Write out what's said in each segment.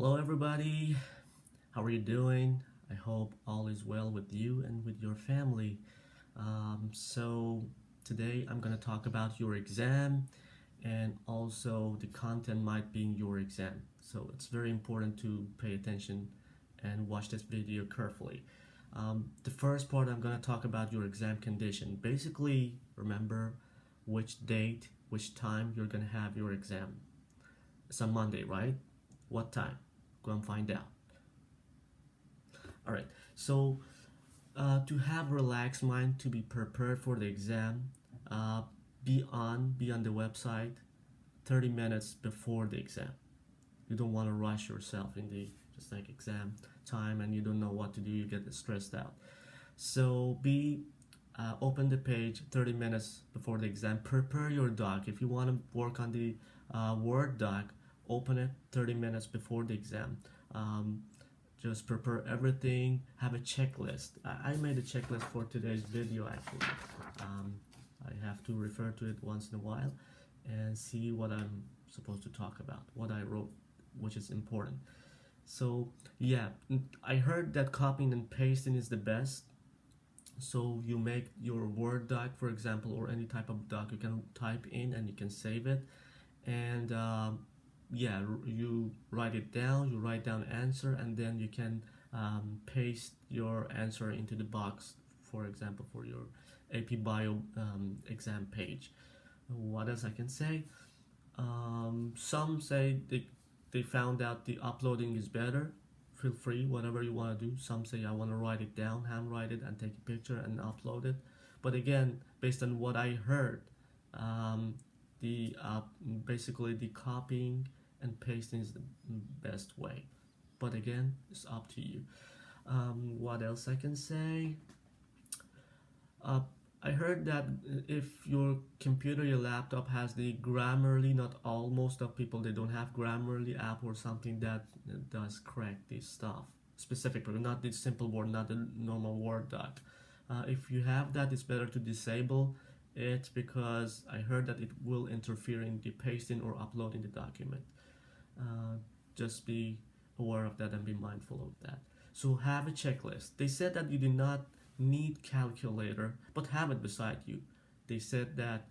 Hello, everybody. How are you doing? I hope all is well with you and with your family. So, today I'm going to talk about your exam and also the content might be in your exam. So, it's very important to pay attention and watch this video carefully. The first part, I'm going to talk about your exam condition. Basically, remember which date, which time you're going to have your exam. It's on Monday, right? What time? Go and find out. All right. So to have relaxed mind, to be prepared for the exam, uh, be on the website 30 minutes before the exam. You don't want to rush yourself in the just like exam time and you don't know what to do. You get stressed out. So open the page 30 minutes before the exam. Prepare your doc. If you want to work on the Word doc, open it 30 minutes before the exam. Um, just prepare everything. Have a checklist. I made a checklist for today's video actually. Um, I have to refer to it once in a while and see what I'm supposed to talk about, what I wrote, which is important. So yeah, I heard that copying and pasting is the best. So you make your Word doc, for example, or any type of doc, you can type in and you can save it. And yeah, you write it down, you write down answer, and then you can paste your answer into the box, for example, for your AP Bio exam page. What else I can say? Some say they found out the uploading is better. Feel free, whatever you want to do. Some say I want to write it down, handwrite it, and take a picture and upload it. But again, based on what I heard, um, the basically the copying and pasting is the best way. But again, it's up to you. What else I can say? Uh, I heard that if your computer, your laptop has the Grammarly, not all, most of people they don't have Grammarly app or something that does correct this stuff specifically, not the simple word, not the normal Word doc. If you have that, it's better to disable it because I heard that it will interfere in the pasting or uploading the document. Uh, just be aware of that and be mindful of that. So have a checklist. They said that you do not need calculator, but have it beside you. They said that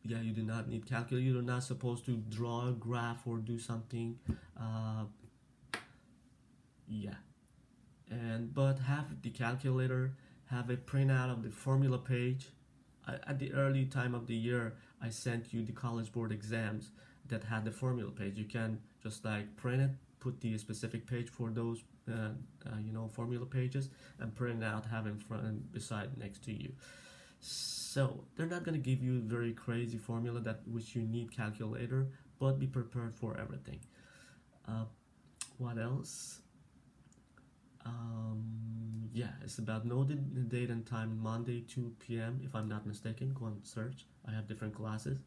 yeah, you do not need calculator. You're not supposed to draw a graph or do something. Uh, yeah, and but have the calculator. Have a printout of the formula page. At the early time of the year, I sent you the College Board exams that had the formula page. You can just like print it, put the specific page for those formula pages, and print it out, have in front and beside next to you. So they're not gonna give you very crazy formula that which you need calculator, but be prepared for everything. Uh, what else? Yeah, it's about know the date and time, Monday 2 p.m. if I'm not mistaken. Go and search. I have different classes.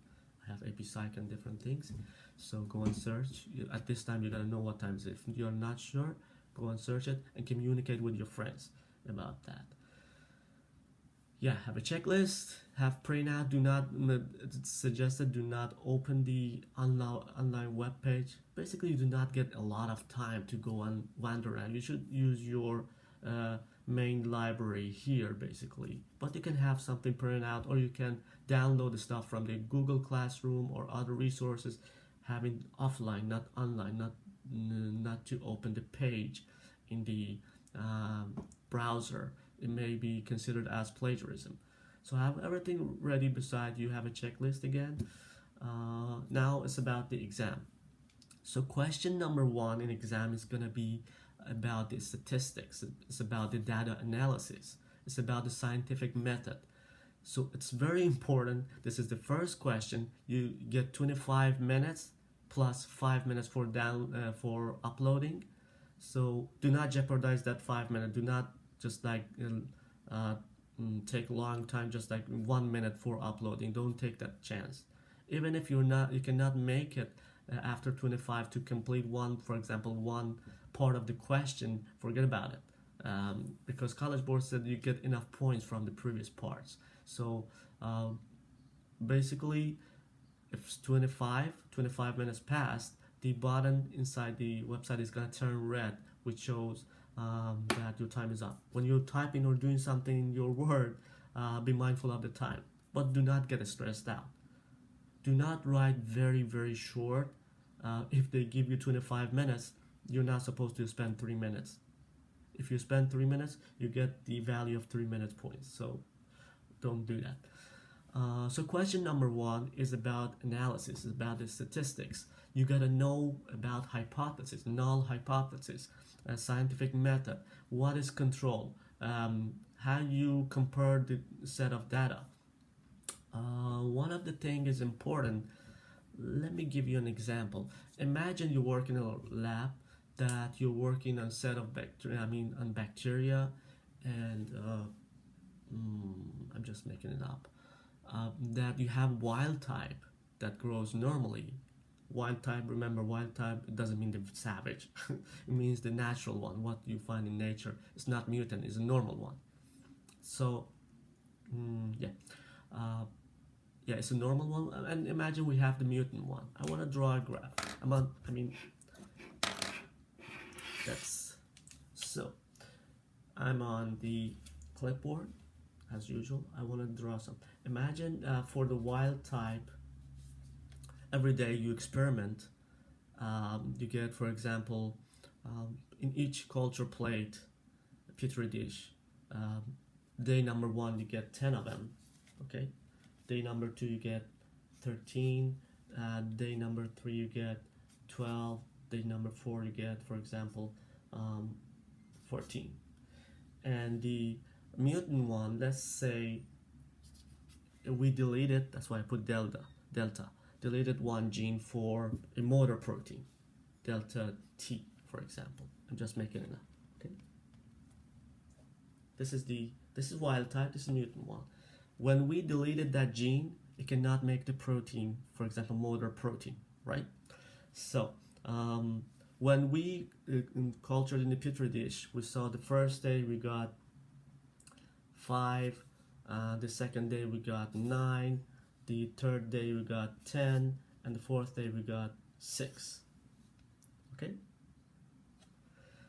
I have AP Psych and different things. So go and search. At this time, you gotta know what time it is. If you're not sure, go and search it and communicate with your friends about that. Yeah, have a checklist. Have printout. Do not it's suggested. Do not open the online web page. Basically, you do not get a lot of time to go and wander around. You should use your main library here basically, but you can have something printed out or you can download the stuff from the Google Classroom or other resources, having offline, not online, not to open the page in the browser. It may be considered as plagiarism. So have everything ready beside you. Have a checklist again. Now it's about the exam. So question number one in exam is gonna be about the statistics. It's about the data analysis. It's about the scientific method. So it's very important. This is the first question. You get 25 minutes plus 5 minutes for uploading. So do not jeopardize that 5 minutes. Do not just like take a long time, just like 1 minute for uploading. Don't take that chance. Even if you cannot make it after 25 to complete one, for example, one part of the question, forget about it. Because College Board said you get enough points from the previous parts. So basically, if 25 minutes passed, the button inside the website is gonna turn red, which shows that your time is up. When you're typing or doing something in your Word, be mindful of the time, but do not get stressed out. Do not write very short. If they give you 25 minutes, you're not supposed to spend 3 minutes. If you spend 3 minutes, you get the value of 3 minutes points. So don't do that. So question number 1 is about analysis, is about the statistics. You gotta know about hypothesis, null hypothesis, scientific method, what is control, how you compare the set of data. One of the things is important. Let me give you an example. Imagine you work in a lab that you're working on a set of bacteria, and I'm just making it up. That you have wild type that grows normally. Wild type, remember, wild type, it doesn't mean the savage. It means the natural one, what you find in nature. It's not mutant, it's a normal one. So, yeah, it's a normal one. And imagine we have the mutant one. I want to draw a graph. I'm on the clipboard as usual. I want to draw some. Imagine for the wild type, every day you experiment. You get, for example, in each culture plate, a petri dish. Day number 1, you get 10 of them. Okay. Day number 2, you get 13. Day number 3, you get 12. Day number 4, you get, for example, 14. And the mutant one, let's say we deleted, that's why I put delta, deleted one gene for a motor protein, delta T, for example. I'm just making it up. Okay. This is wild type, this is mutant one. When we deleted that gene, it cannot make the protein, for example, motor protein, right? So when we cultured in the petri dish, we saw the first day we got 5, the second day we got 9, the third day we got 10, and the fourth day we got 6. Okay?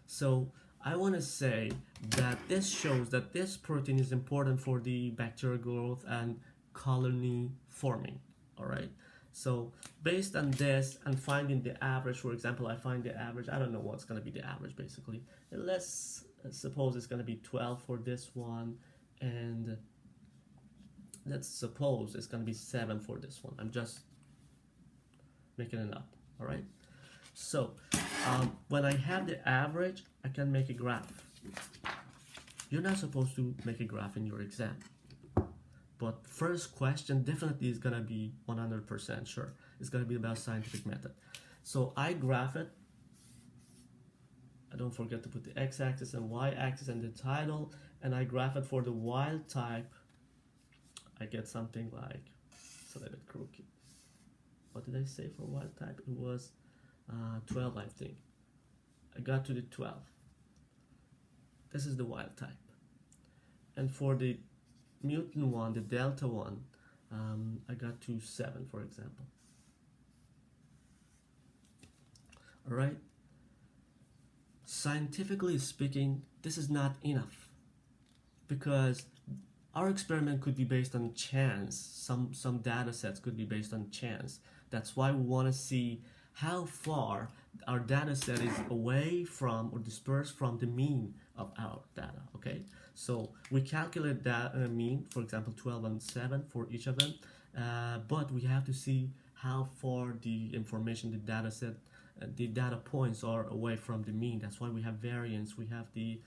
So I want to say that this shows that this protein is important for the bacterial growth and colony forming. All right. So based on this and finding the average, for example, I find the average. I don't know what's going to be the average basically. And let's suppose it's going to be 12 for this one, and let's suppose it's going to be 7 for this one. I'm just making it up. All right. So when I have the average, I can make a graph. You're not supposed to make a graph in your exam, but first question definitely is gonna be 100% sure. It's gonna be about scientific method. So I graph it. I don't forget to put the x-axis and y-axis and the title, and I graph it for the wild type. I get something like, it's a little bit crooked. What did I say for wild type? It was 12, I think. I got to the 12. This is the wild type. And for the mutant one, the delta one, I got to 7, for example. All right. Scientifically speaking, this is not enough, because our experiment could be based on chance. Some data sets could be based on chance. That's why we want to see how far our data set is away from or dispersed from the mean of our data. Okay, so we calculate that mean, for example, 12 and 7 for each of them, but we have to see how far the information, the data set, the data points are away from the mean. That's why we have variance, we have the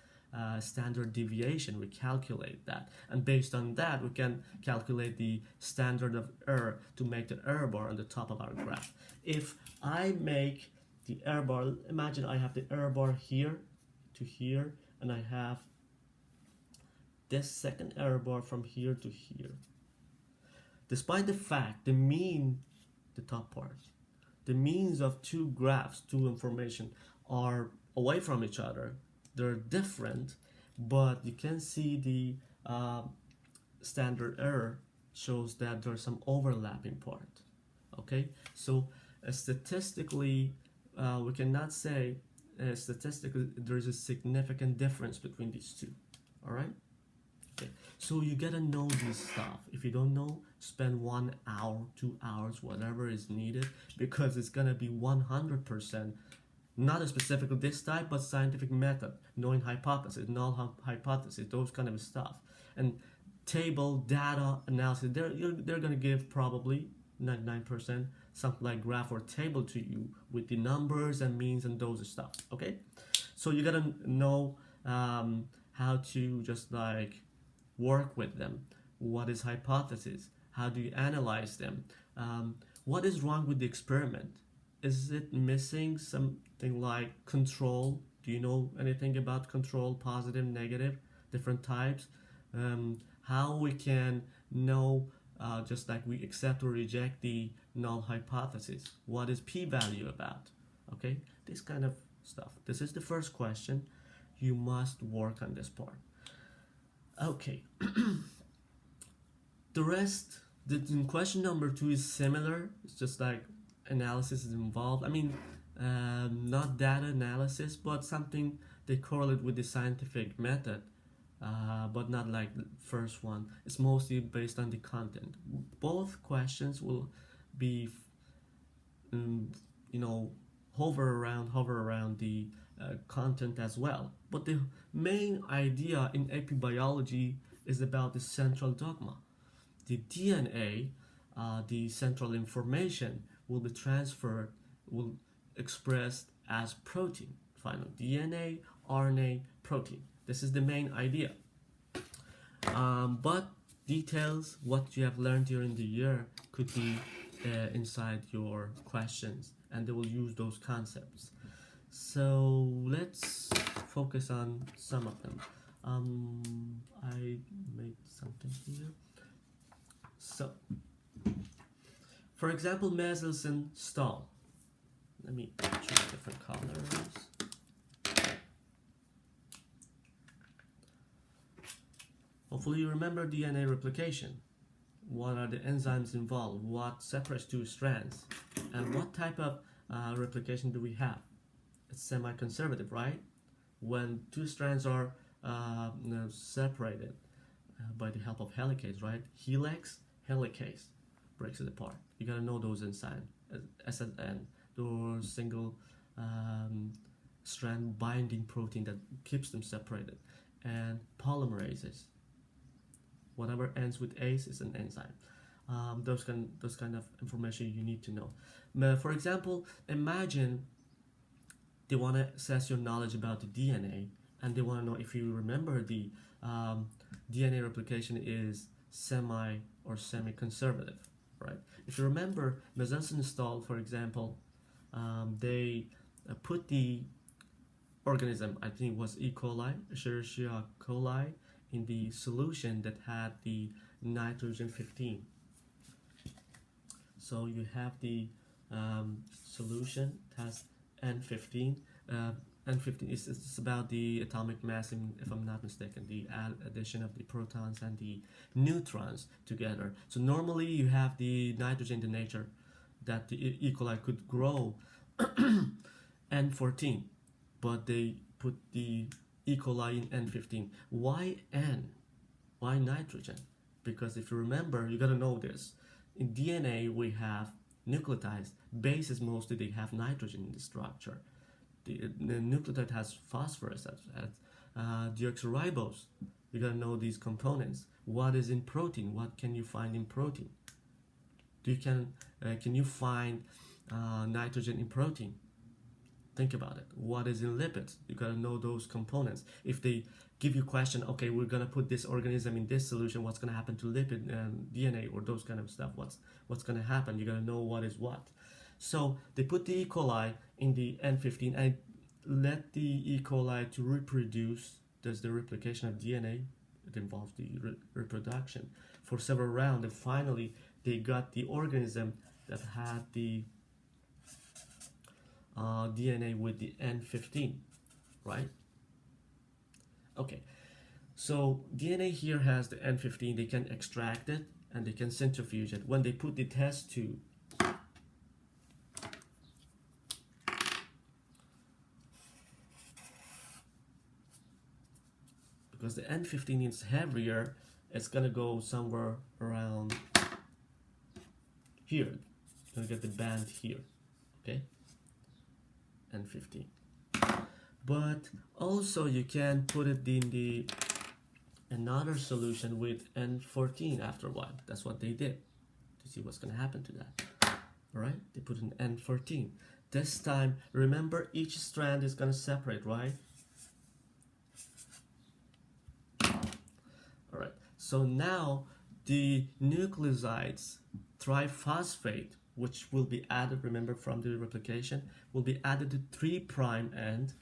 standard deviation. We calculate that, and based on that we can calculate the standard of error to make the error bar on the top of our graph. If I make the error bar, imagine I have the error bar here to here, and I have this second error bar from here to here. Despite the fact the mean, the top part, the means of two graphs, two information are away from each other, they're different, but you can see the standard error shows that there's some overlapping part. Okay, so statistically we cannot say statistically there is a significant difference between these two. All right. Okay. So you gotta know this stuff. If you don't know, spend 1 hour, 2 hours, whatever is needed, because it's gonna be 100%. Not a specifically this type, but scientific method, knowing hypothesis, null hypothesis, those kind of stuff, and table data analysis. They're gonna give probably 99% something like graph or table to you with the numbers and means and those stuff. Okay, so you gotta know how to just like work with them. What is hypothesis? How do you analyze them? What is wrong with the experiment? Is it missing something like control? Do you know anything about control, positive, negative, different types? How we can know, just like we accept or reject the null hypothesis? What is p-value about? Okay, this kind of stuff. This is the first question. You must work on this part. Okay, the rest, the question number 2 is similar. It's just like analysis is involved. I mean, not data analysis, but something they correlate with the scientific method, but not like the first one. It's mostly based on the content. Both questions will be, hover around the content as well. But the main idea in epibiology is about the central dogma. The DNA, the central information, will be transferred, will expressed as protein. Finally, DNA, RNA, protein. This is the main idea. But details, what you have learned during the year, could be inside your questions, and they will use those concepts. So let's focus on some of them. I made something here. So, for example, measles and Stahl. Let me choose different colors. Hopefully you remember DNA replication. What are the enzymes involved? What separates two strands? And what type of replication do we have? It's semi-conservative, right? When two strands are separated by the help of helicase, right? Helix, helicase breaks it apart. You gotta know those enzymes, SSN, those single strand binding protein that keeps them separated, and polymerases. Whatever ends with ACE is an enzyme. Those kind of information you need to know. For example, imagine they want to assess your knowledge about the DNA, and they want to know if you remember the DNA replication is semi-conservative, right? If you remember measles and Stahl, for example, they put the organism, I think it was E. coli, Escherichia coli, in the solution that had the nitrogen 15. So you have the solution, it has N15. N15 is about the atomic mass, if I'm not mistaken, the addition of the protons and the neutrons together. So normally you have the nitrogen in nature that the E. coli could grow N14, but they put the E. coli in N15. Why N? Why nitrogen? Because if you remember, you gotta know this. In DNA, we have nucleotides. Bases mostly they have nitrogen in the structure. The nucleotide has phosphorus, has deoxyribose. You gotta know these components. What is in protein? What can you find in protein? Can you find nitrogen in protein? Think about it. What is in lipids? You gotta know those components. If they give you a question, okay, we're gonna put this organism in this solution, what's gonna happen to lipid and DNA or those kind of stuff? What's gonna happen? You gotta know what is what. So they put the E. coli in the N15 and let the E. coli to reproduce. There's the replication of DNA. It involves the reproduction for several rounds, and finally they got the organism that had the DNA with the N15, right? Okay, so DNA here has the N15. They can extract it and they can centrifuge it. When they put the test tube because the N15 is heavier, it's gonna go somewhere around here. You're gonna get the band here, okay? N15. But also you can put it in the another solution with N14 after a while. That's what they did to see what's gonna happen to that. All right, they put in N14. This time, remember each strand is gonna separate, right? All right, so now the nucleosides triphosphate, which will be added, remember from the replication, will be added to 3' end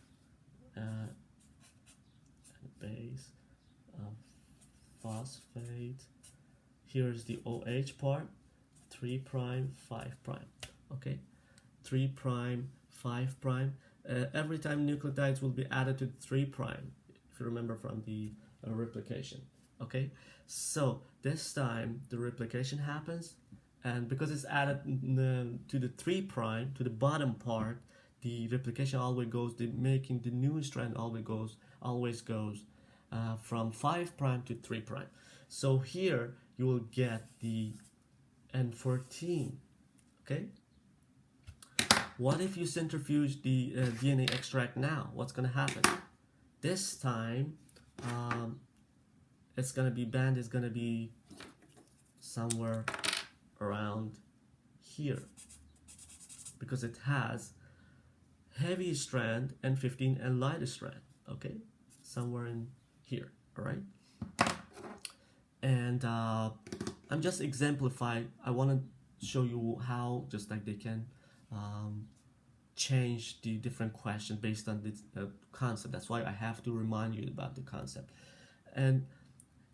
base of phosphate. Here's the OH part, 3', 5'. Okay, 3', 5'. Every time nucleotides will be added to 3', if you remember from the replication. Okay, so this time the replication happens, and because it's added to the 3', to the bottom part, the replication always goes, making the new strand always goes from 5' to 3'. So here you will get the N14. Okay. What if you centrifuge the DNA extract now? What's gonna happen? This time, it's gonna be band is gonna be somewhere around here because it has heavy strand N15 and lighter strand. Okay, somewhere in here. All right. And I'm just exemplifying. I want to show you how just like they can change the different questions based on this concept. That's why I have to remind you about the concept. And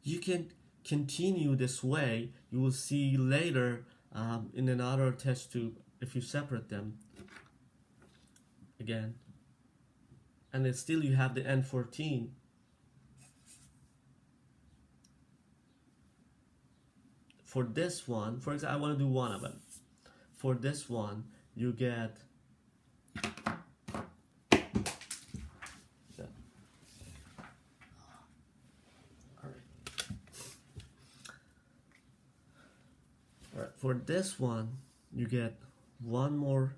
you can continue this way. You will see later in another test tube if you separate them again. And then still you have the N14. For this one, for example, I want to do one of them. For this one, you get Alright, for this one, you get one more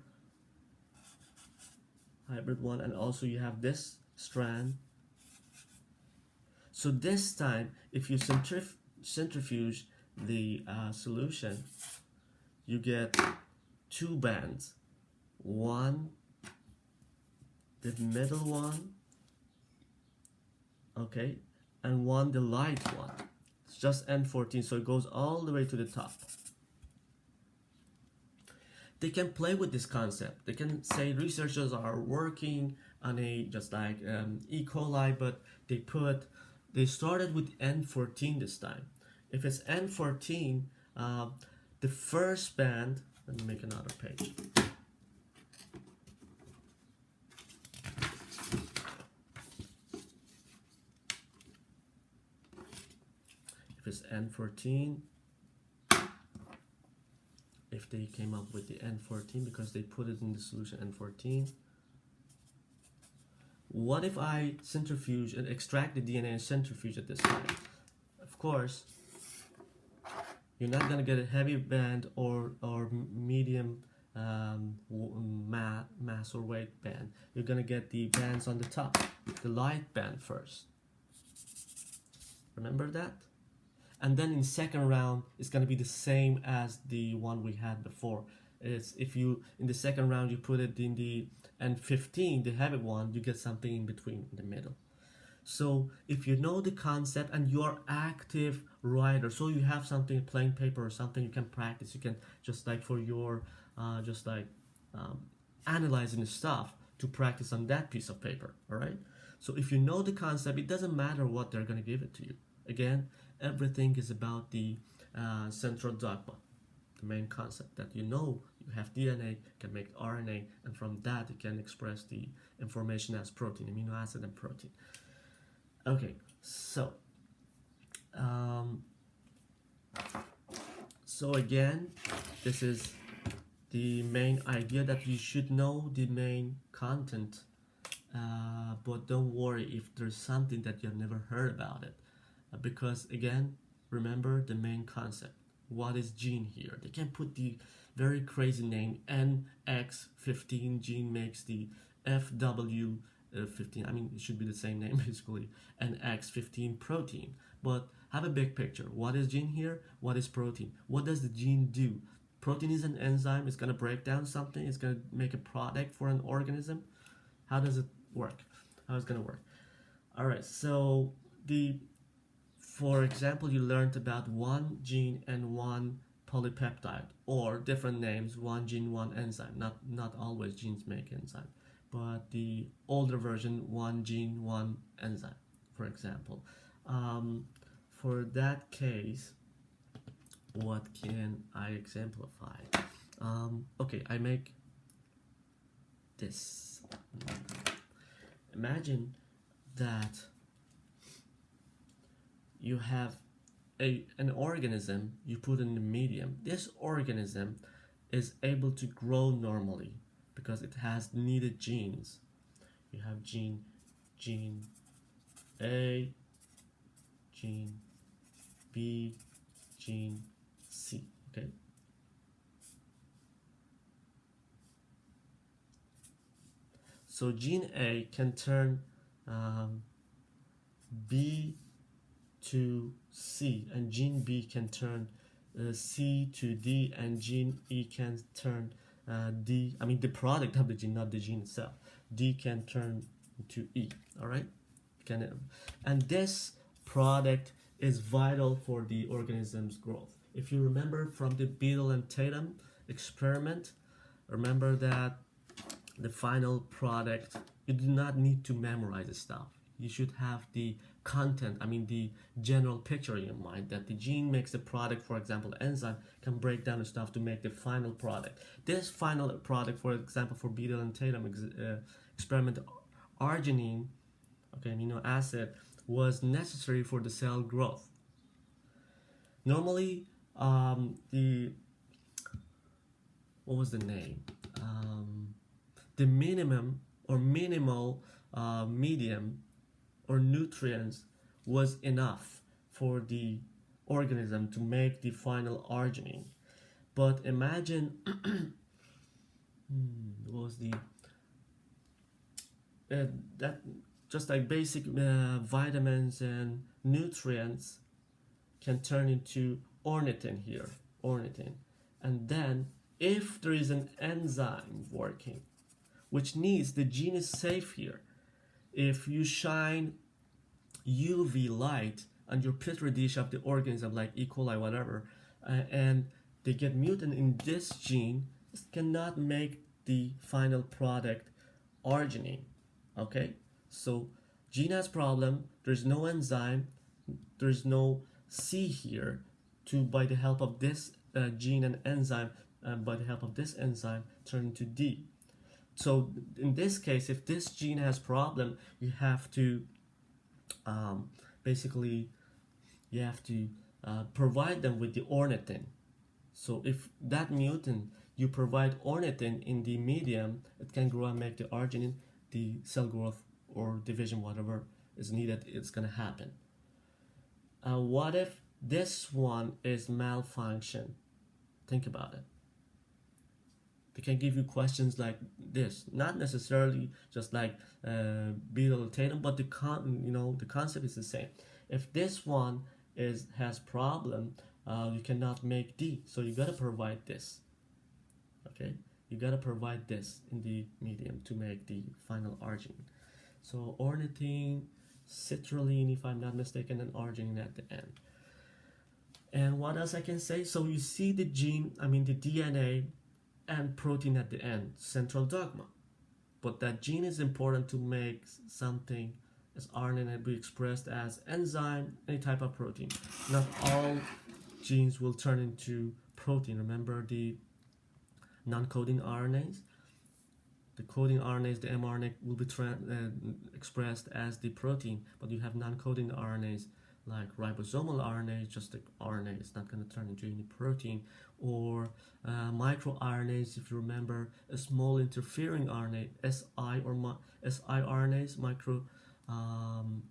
hybrid one, and also you have this strand. So this time, if you centrifuge the solution, you get two bands. One, the middle one, okay, and one, the light one. It's just N14, so it goes all the way to the top. They can play with this concept. They can say researchers are working on a just like E. coli, but they started with N14 this time. If it's N14, the first band, let me make another page. If it's N14, if they came up with the N14 because they put it in the solution N14, what if I centrifuge and extract the DNA and centrifuge at this time? Of course, you're not going to get a heavy band or medium mass or weight band. You're going to get the bands on the top, the light band first. Remember that? And then in second round, it's going to be the same as the one we had before. It's if you, in the second round, you put it in the N15, the heavy one, you get something in between, in the middle. So if you know the concept and you're active writer, so you have something, plain paper or something you can practice, you can just like for your, analyzing the stuff to practice on that piece of paper, all right? So if you know the concept, it doesn't matter what they're going to give it to you. Again, everything is about the central dogma, the main concept that you know you have DNA, can make RNA, and from that you can express the information as protein, amino acid and protein. Okay, so again, this is the main idea that you should know the main content but don't worry if there's something that you've never heard about it, because again, remember the main concept. What is gene here? They can put the very crazy name NX15 gene makes the FW15. I mean, it should be the same name basically. NX15 protein. But have a big picture. What is gene here? What is protein? What does the gene do? Protein is an enzyme. It's going to break down something. It's going to make a product for an organism. How does it work? How it's going to work? All right. So for example, you learned about one gene and one polypeptide, or different names, one gene, one enzyme. Not always genes make enzyme, but the older version, one gene, one enzyme, for example. For that case, what can I exemplify? Okay, I make this. Imagine that you have an organism you put in the medium. This organism is able to grow normally because it has needed genes. You have gene A, gene B, gene C. Okay. So gene A can turn B to C, and gene B can turn C to D, and gene E can turn D. I mean the product of the gene, not the gene itself. D can turn to E. All right. And this product is vital for the organism's growth. If you remember from the Beadle and Tatum experiment, remember that the final product, you do not need to memorize the stuff. You should have the content, I mean the general picture in your mind that the gene makes the product. For example, enzyme can break down the stuff to make the final product. This final product, for example, for Beadle and Tatum experiment, arginine, okay, amino acid, was necessary for the cell growth. Normally, what was the name? The minimum or minimal medium or nutrients was enough for the organism to make the final arginine. But imagine what was the that just like basic vitamins and nutrients can turn into ornithine here, ornithine. And then if there is an enzyme working which needs, the gene is safe here. If you shine UV light on your petri dish of the organism like E. coli, whatever, and they get mutant in this gene, it cannot make the final product arginine. Okay, so gene has problem. There's no enzyme. There's no C here to, by the help of this gene and enzyme, by the help of this enzyme, turn into D. So in this case, if this gene has problem, you have to basically you have to provide them with the ornithine. So if that mutant, you provide ornithine in the medium, it can grow and make the arginine, the cell growth or division, whatever is needed, it's going to happen. What if this one is malfunction? Think about it. They can give you questions like this, not necessarily just like Beadle Tatum, but the concept is the same. If this one has problem, you cannot make D, so you gotta provide this. Okay, you gotta provide this in the medium to make the final arginine. So ornithine, citrulline, if I'm not mistaken, and arginine at the end. And what else I can say? So you see the gene, I mean the DNA and protein at the end, central dogma. But that gene is important to make something as RNA and be expressed as enzyme, any type of protein. Not all genes will turn into protein. Remember the non-coding RNAs? The coding RNAs, the mRNA, will be expressed as the protein, but you have non-coding RNAs like ribosomal RNA, just the RNA, it's not going to turn into any protein, or microRNAs, if you remember, a small interfering RNA, siRNAs, um,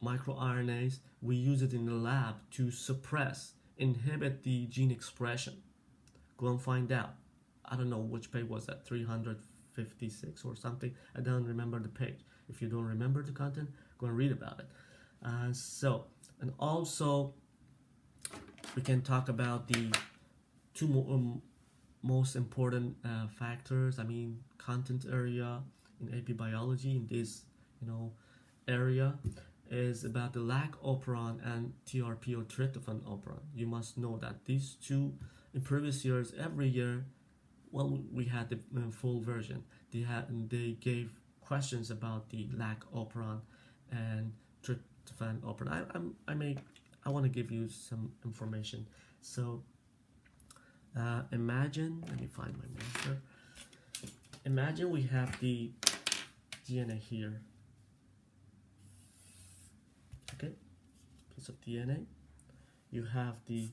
microRNAs, we use it in the lab to suppress, inhibit the gene expression. Go and find out. I don't know which page was that, 356 or something. I don't remember the page. If you don't remember the content, go and read about it. And also we can talk about the two most important factors. Content area in AP biology in this area is about the lac operon and TRP or tryptophan operon. You must know that these two, in previous years, every year, well, we had the full version. They gave questions about the lac operon and tryptophan operon. I want to give you some information. So imagine, let me find my marker. Imagine we have the DNA here. Okay, piece of DNA. You have the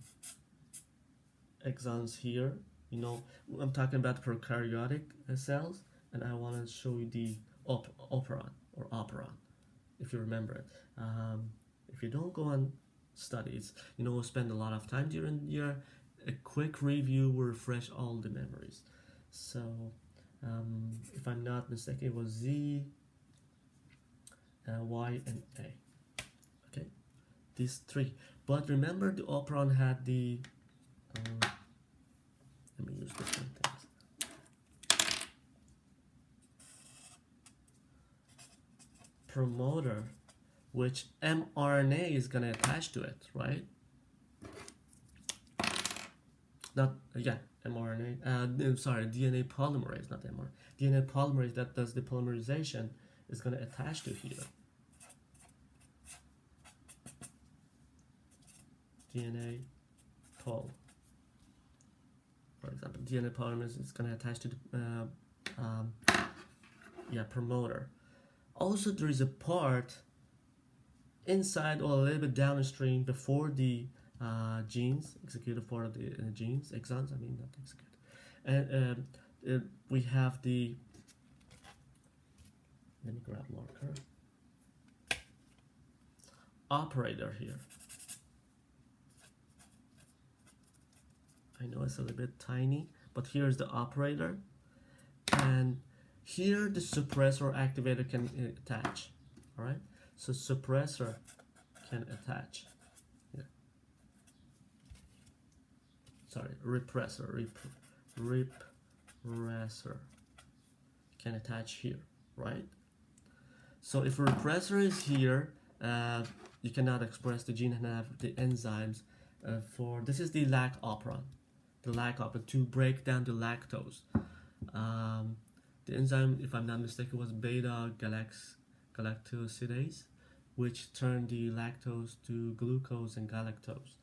exons here. I'm talking about prokaryotic cells, and I want to show you the operon or operon, if you remember it. If you don't, go and study it. Spend a lot of time during the year. A quick review will refresh all the memories. So, if I'm not mistaken, it was Z, Y, and A. Okay, these three. But remember, the operon had the let me use different things. Promoter, which mRNA is going to attach to it, right? mRNA. Sorry, DNA polymerase, not mRNA. DNA polymerase that does the polymerization is going to attach to here. DNA pol. For example, DNA polymerase is going to attach to the promoter. Also, there is a part inside or a little bit downstream before the genes, executive part of the genes, exons. Not executive. And we have the. Let me grab marker. Operator here. I know it's a little bit tiny, but here's the operator, and here the suppressor activator can attach. All right, so suppressor can attach here. Sorry, repressor can attach here, right? So if a repressor is here, you cannot express the gene and have the enzymes for this is the lac operon. The lac operon to break down the lactose. The enzyme, if I'm not mistaken, was beta galactosidase, which turned the lactose to glucose and galactose.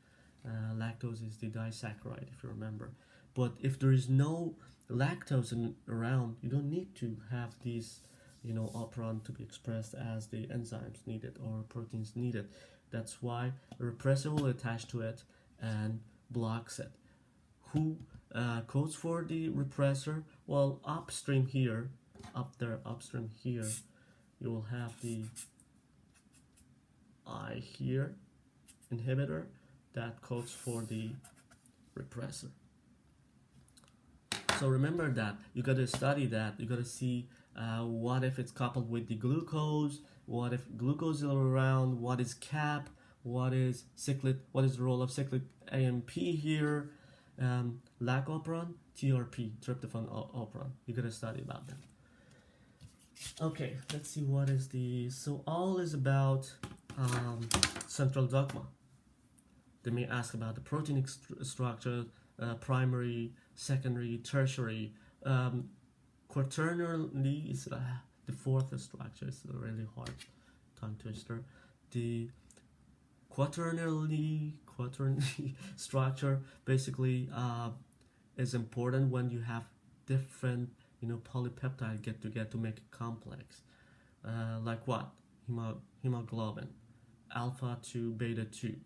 Lactose is the disaccharide, if you remember. But if there is no lactose around, you don't need to have these, operon to be expressed as the enzymes needed or proteins needed. That's why a repressor will attach to it and blocks it. Who codes for the repressor? Well, upstream here, upstream here, you will have the I here, inhibitor, that codes for the repressor. So remember that, you got to study that, you got to see what if it's coupled with the glucose, what if glucose is around, what is CAP, what is cyclic, what is the role of cyclic AMP here, lac operon, TRP, tryptophan operon. You gotta study about them. Okay, let's see what is the. So all is about central dogma. They may ask about the protein structure, primary, secondary, tertiary. Quaternary is the fourth structure. It's a really hard tongue twister. The quaternary structure basically is important when you have different polypeptide get together to make a complex, like what hemoglobin, alpha to beta 2.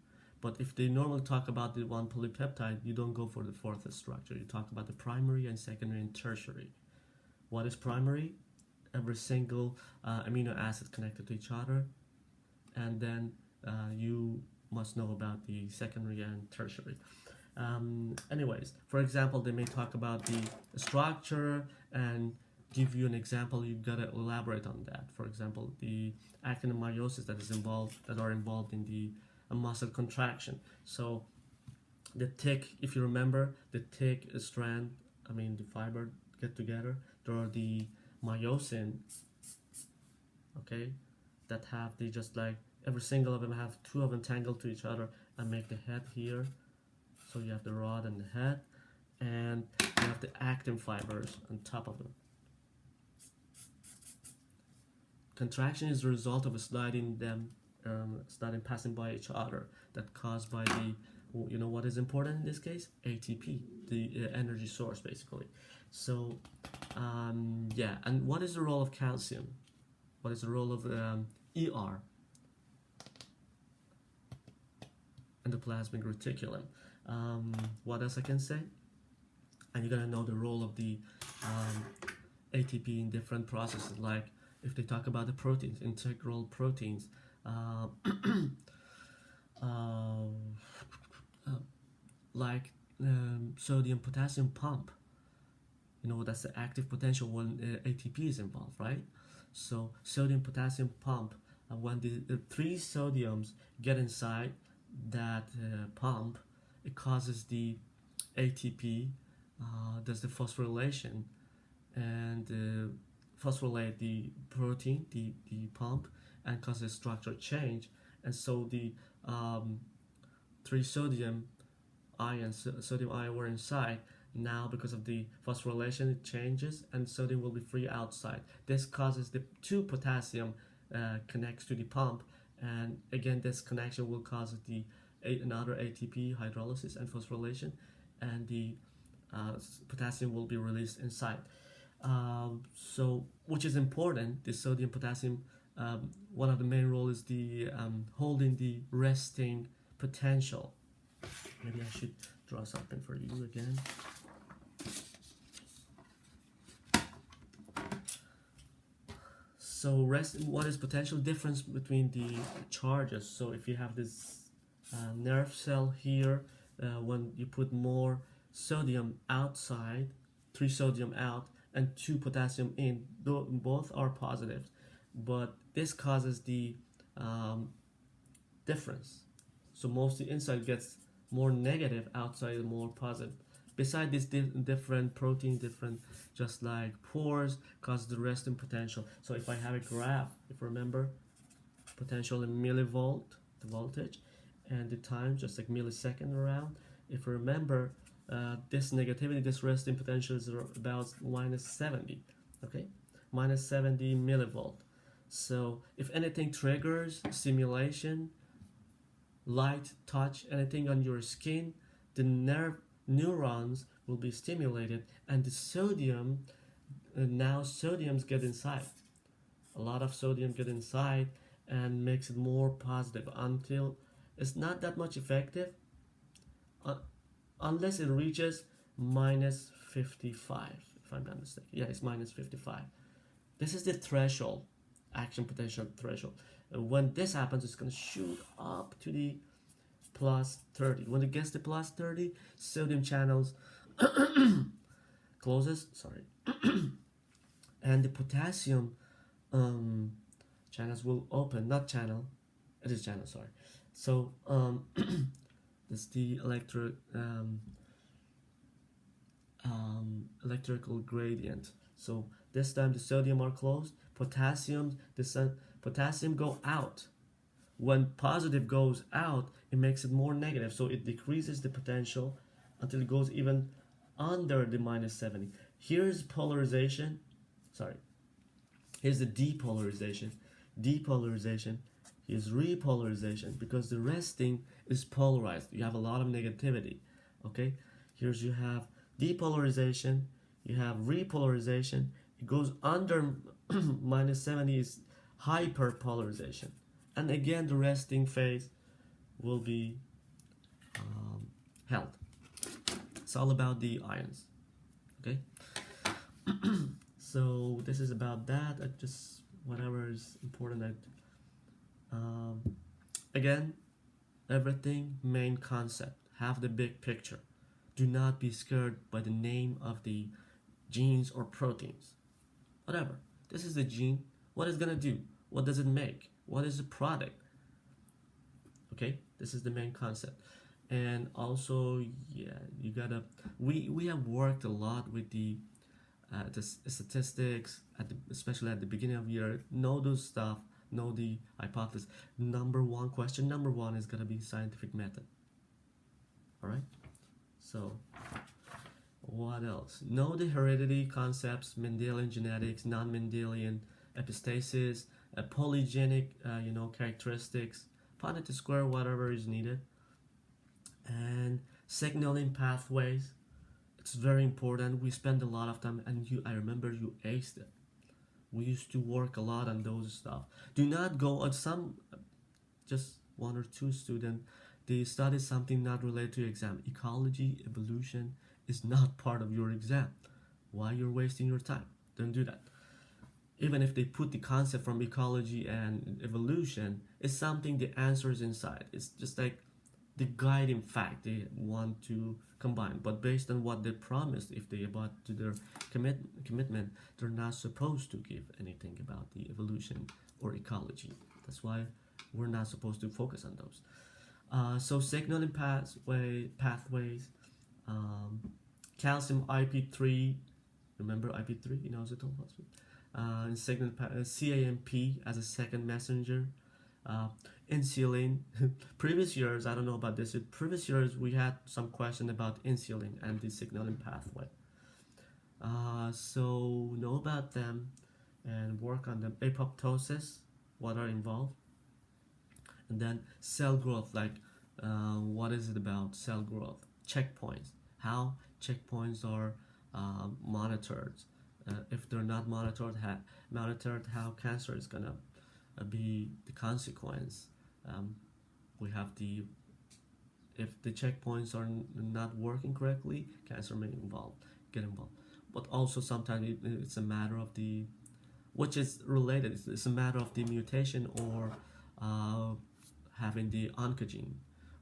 But if they normally talk about the one polypeptide, you don't go for the fourth structure. You talk about the primary and secondary and tertiary. What is primary? Every single amino acid connected to each other. And then you must know about the secondary and tertiary. Anyways, for example, they may talk about the structure and give you an example. You gotta elaborate on that. For example, the actin and meiosis that are involved in the muscle contraction. So the thick, if you remember, the thick strand, the fiber get together. There are the myosin, okay, that have they just like every single of them have two of them tangled to each other and make the head here. So you have the rod and the head, and you have the actin fibers on top of them. Contraction is the result of sliding passing by each other, that caused by the, what is important in this case? ATP, the energy source, basically. So yeah, and what is the role of calcium? What is the role of ER? Endoplasmic reticulum. What else I can say? And you're gonna know the role of the ATP in different processes, like if they talk about the proteins, integral proteins, like sodium potassium pump. That's the active potential when ATP is involved, right? So sodium potassium pump, when the three sodiums get inside that pump, it causes the ATP does the phosphorylation and phosphorylate the protein, the pump, and causes structure change. And so the three sodium ions were inside. Now, because of the phosphorylation, it changes and sodium will be free outside. This causes the two potassium connects to the pump, and again this connection will cause another ATP hydrolysis and phosphorylation, and the potassium will be released inside. So, which is important, the sodium potassium, one of the main role is the holding the resting potential. Maybe I should draw something for you again. So what is potential difference between the charges? So if you have this nerve cell here, when you put more sodium outside, 3 sodium out and 2 potassium in, both are positive, but this causes the difference. So mostly inside gets more negative, outside more positive. Beside this different protein, just like pores, cause the resting potential. So if I have a graph, if you remember, potential in millivolt, the voltage, and the time, just like millisecond around. If you remember, this negativity, this resting potential is about -70, okay? -70 millivolt. So if anything triggers stimulation, light, touch, anything on your skin, the neurons will be stimulated, and the sodium, now sodiums get inside. A lot of sodium get inside and makes it more positive until it's not that much effective unless it reaches -55, if I'm not mistaken. Yeah, it's -55. This is the threshold, action potential threshold. When this happens, it's going to shoot up to the +30. When it gets to +30, sodium channels closes, sorry, and the potassium channels will open, not channel, it is channel, sorry. So this is the electrical gradient. So this time the sodium are closed, potassium go out. When positive goes out, it makes it more negative, so it decreases the potential until it goes even under the -70. Here's polarization, sorry, here's the depolarization. Depolarization is repolarization, because the resting is polarized. You have a lot of negativity, okay? Here's you have depolarization, you have repolarization. It goes under -70 is hyperpolarization. And again, the resting phase will be held. It's all about the ions. Okay. So this is about that. I just whatever is important. Again, everything main concept. Have the big picture. Do not be scared by the name of the genes or proteins. Whatever. This is the gene. What is gonna do? What does it make? What is the product? Okay, this is the main concept. And also, yeah, you gotta. We have worked a lot with the statistics especially at the beginning of the year. Know those stuff. Know the hypothesis. Question number one is gonna be scientific method. All right. So what else? Know the heredity concepts, Mendelian genetics, non-Mendelian epistasis, polygenic, characteristics, Punnett square, whatever is needed, and signaling pathways. It's very important. We spend a lot of time, and I remember you aced it. We used to work a lot on those stuff. Do not go on some, just one or two students. They study something not related to your exam. Ecology, evolution is not part of your exam. Why you're wasting your time? Don't do that. Even if they put the concept from ecology and evolution, it's something the answer is inside. It's just like the guiding fact they want to combine. But based on what they promised, if they about to their commitment, they're not supposed to give anything about the evolution or ecology. That's why we're not supposed to focus on those. So signaling pathways, calcium IP3. Remember IP3 in inositol phosphate. CAMP as a second messenger. Insulin. Previous years, I don't know about this. Previous years, we had some question about insulin and the signaling pathway. So know about them and work on them. Apoptosis, what are involved, and then cell growth. Like, what is it about cell growth? Checkpoints. How checkpoints are monitored. If they're not monitored, how cancer is gonna be the consequence. We have if the checkpoints are not working correctly, cancer may get involved. But also sometimes it's a matter of which is related. It's a matter of the mutation or having the oncogene.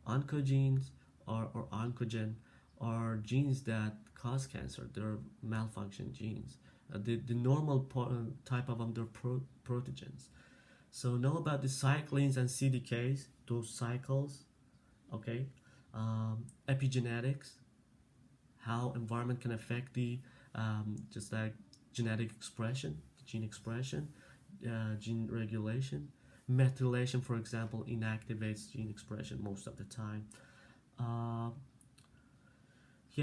Oncogenes or oncogen are genes that cause cancer. They're malfunction genes. The normal type of them, they're protogens. So know about the cyclins and CDKs, those cycles, okay? Epigenetics, how environment can affect the, just like genetic expression, gene expression, gene regulation. Methylation, for example, inactivates gene expression most of the time.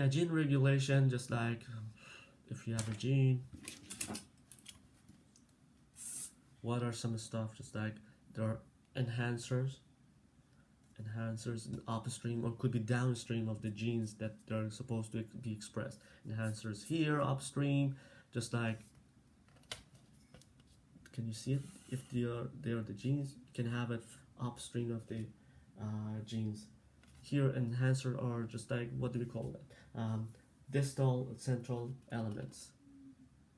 Gene regulation, just like if you have a gene, what are some stuff? Just like there are enhancers upstream or could be downstream of the genes that they're supposed to be expressed. Enhancers here upstream, just like, can you see it? If they are the genes, you can have it upstream of the genes. Here enhancer are just like, what do we call that? Distal central elements.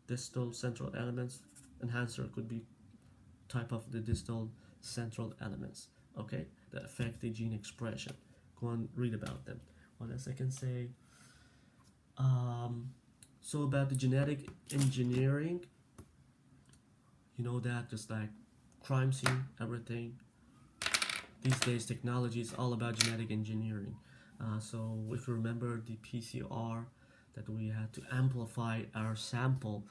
Distal central elements. Enhancer could be type of the distal central elements, okay, that affect the gene expression. Go and read about them. What else I can say? So about the genetic engineering, you know that, just like crime scene, everything. These days technology is all about genetic engineering. So if you remember the PCR, that we had to amplify our sample.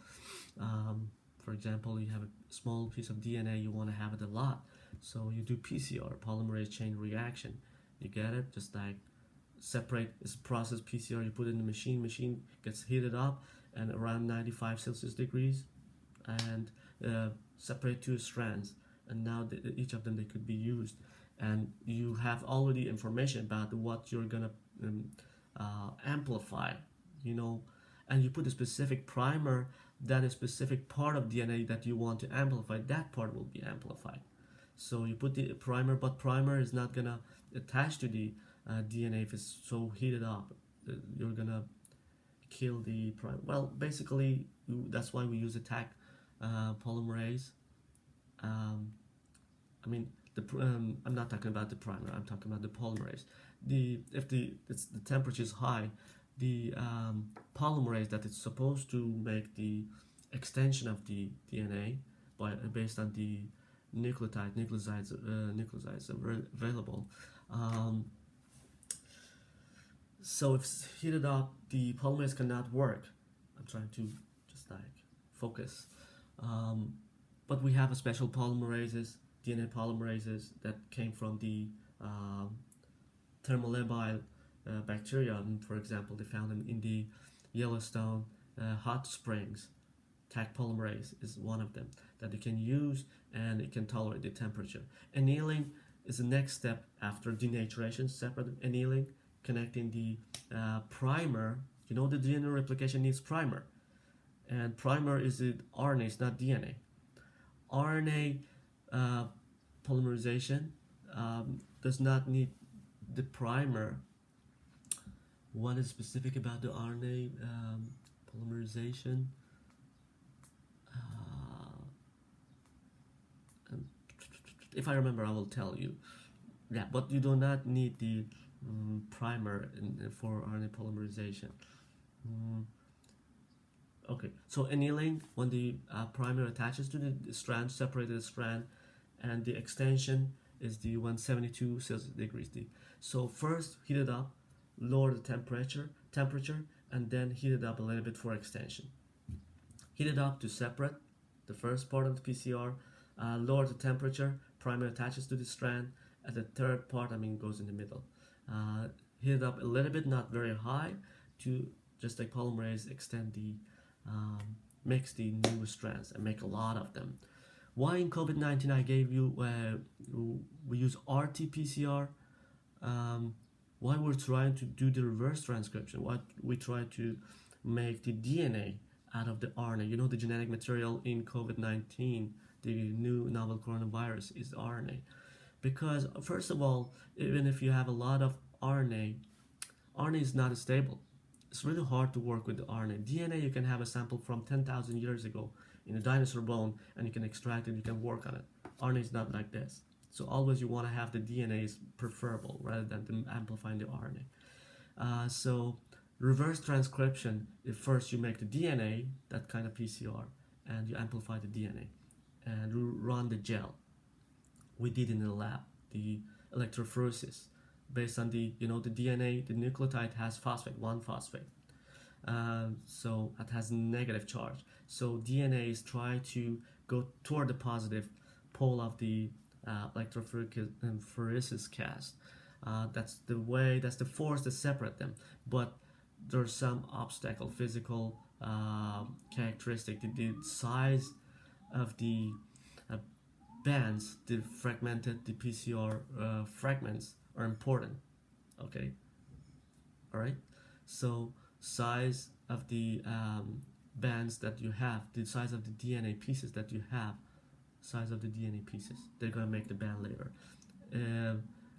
For example, you have a small piece of DNA, you want to have it a lot, so you do PCR, polymerase chain reaction. You get it? Just like separate, it's a process PCR, you put it in the machine gets heated up and around 95 Celsius degrees, and separate two strands, and now each of them, they could be used, and you have already information about what you're gonna amplify, and you put a specific primer, that is specific part of DNA that you want to amplify, that part will be amplified. So you put the primer, but primer is not gonna attach to the DNA if it's so heated up. You're gonna kill the primer. Well, basically, that's why we use attack polymerase. Um, I mean, I'm not talking about the primer. I'm talking about the polymerase. If the temperature is high, the polymerase that it's supposed to make the extension of the DNA based on the nucleosides available. Um, so if it's heated up, the polymerase cannot work. I'm trying to just like focus. Um, but we have a special polymerases, DNA polymerases that came from the um, thermolabile bacteria. For example, they found them in the Yellowstone hot springs. Taq polymerase is one of them that you can use, and it can tolerate the temperature. Annealing is the next step after denaturation, separate annealing, connecting the primer. You know the DNA replication needs primer, and primer is the RNA, it's not DNA. RNA uh, polymerization does not need the primer. What is specific about the RNA polymerization? If I remember, I will tell you. Yeah, but you do not need the primer for RNA polymerization. Mm, okay, so annealing, when the primer attaches to the strand, separated strand, and the extension is the 172 Celsius degrees D. So first heat it up, lower the temperature, and then heat it up a little bit for extension. Heat it up to separate the first part of the PCR, lower the temperature, primer attaches to the strand, and the third part, goes in the middle. Heat it up a little bit, not very high, to just like polymerase, extend the mix the new strands and make a lot of them. Why in COVID-19 I gave you we use RT-PCR. Why we're trying to do the reverse transcription? Why we try to make the DNA out of the RNA? You know, the genetic material in COVID-19, the new novel coronavirus, is RNA. Because first of all, even if you have a lot of RNA is not stable. It's really hard to work with the RNA. DNA, you can have a sample from 10,000 years ago in a dinosaur bone, and you can extract it, you can work on it. RNA is not like this. So always you want to have the DNA is preferable rather than amplifying the RNA. So reverse transcription, if first you make the DNA, that kind of PCR, and you amplify the DNA, and run the gel. We did in the lab, the electrophoresis, based on the DNA, the nucleotide has phosphate, one phosphate. So it has negative charge. So DNA is trying to go toward the positive pole of the electrophoresis cast. That's the force that separate them. But there's some obstacle, physical characteristic. The size of the bands, the PCR fragments are important. Okay, all right. So size of the bands that you have, the size of the DNA pieces that you have, they're gonna make the band later.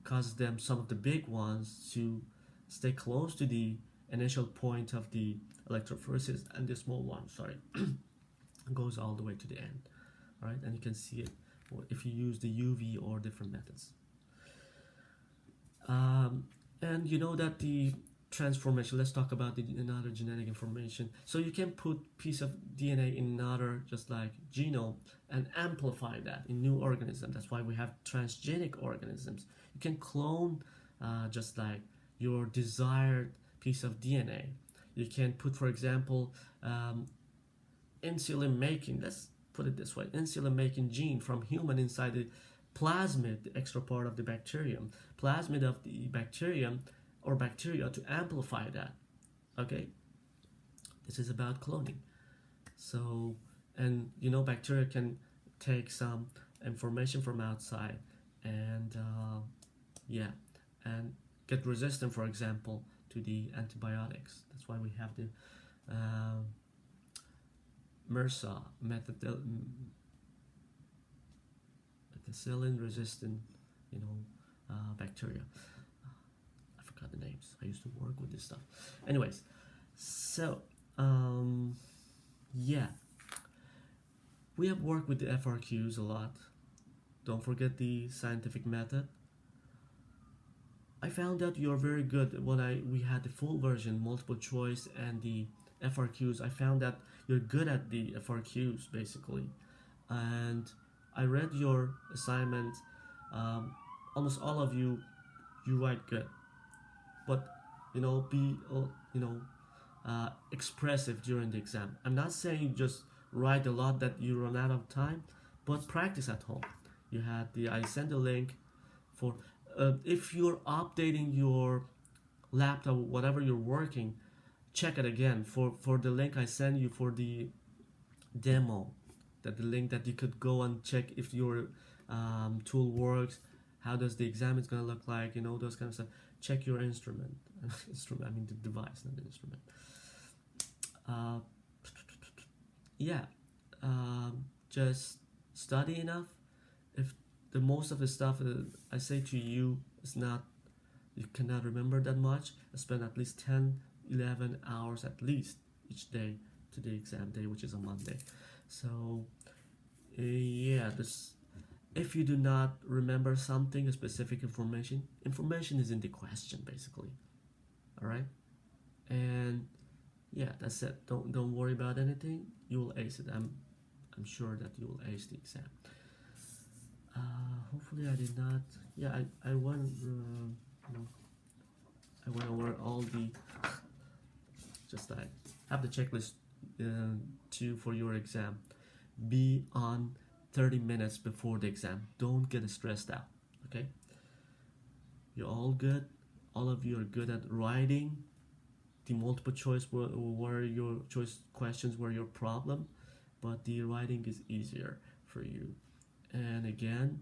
Causes them, some of the big ones, to stay close to the initial point of the electrophoresis, and the small one, goes all the way to the end. All right, and you can see it if you use the UV or different methods. And you know that the transformation, let's talk about another genetic information. So you can put piece of DNA in another, just like genome, and amplify that in new organisms. That's why we have transgenic organisms. You can clone just like your desired piece of DNA. You can put, for example, insulin making, let's put it this way, insulin making gene from human inside the plasmid, the extra part of the bacterium, plasmid of the bacterium or bacteria, to amplify that. Okay, this is about cloning. So, and bacteria can take some information from outside and and get resistant, for example, to the antibiotics. That's why we have the MRSA, penicillin resistant, bacteria. I forgot the names. I used to work with this stuff. Anyways, so yeah, we have worked with the FRQs a lot. Don't forget the scientific method. I found out you're very good when we had the full version, multiple choice, and the FRQs. I found that you're good at the FRQs basically, and I read your assignment. Almost all of you write good, but be expressive during the exam. I'm not saying just write a lot that you run out of time, but practice at home. I sent a link for if you're updating your laptop, whatever you're working, check it again for the link I sent you for the demo. That the link that you could go and check if your tool works, how does the exam is gonna look like, those kind of stuff. Check your instrument. I mean the device, not the instrument. Yeah, just study enough. If the most of the stuff I say to you is not, you cannot remember that much, spend at least 10-11 hours at least each day to the exam day, which is a Monday. So yeah, this, if you do not remember something, a specific information is in the question basically. All right, and yeah, that's it. Don't worry about anything. You will ace it. I'm sure that you will ace the exam. Hopefully I did not. Yeah, I went. I went over all the. Just I have the checklist too for your exam. Be on 30 minutes before the exam. Don't get stressed out. Okay. You're all good. All of you are good at writing. The multiple choice were your choice questions were your problem, but the writing is easier for you. And again,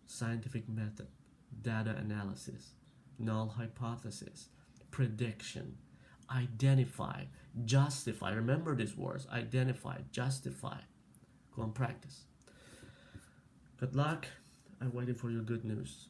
scientific method, data analysis, null hypothesis, prediction, identify, justify. Remember these words: identify, justify. Go and practice. Good luck. I'm waiting for your good news.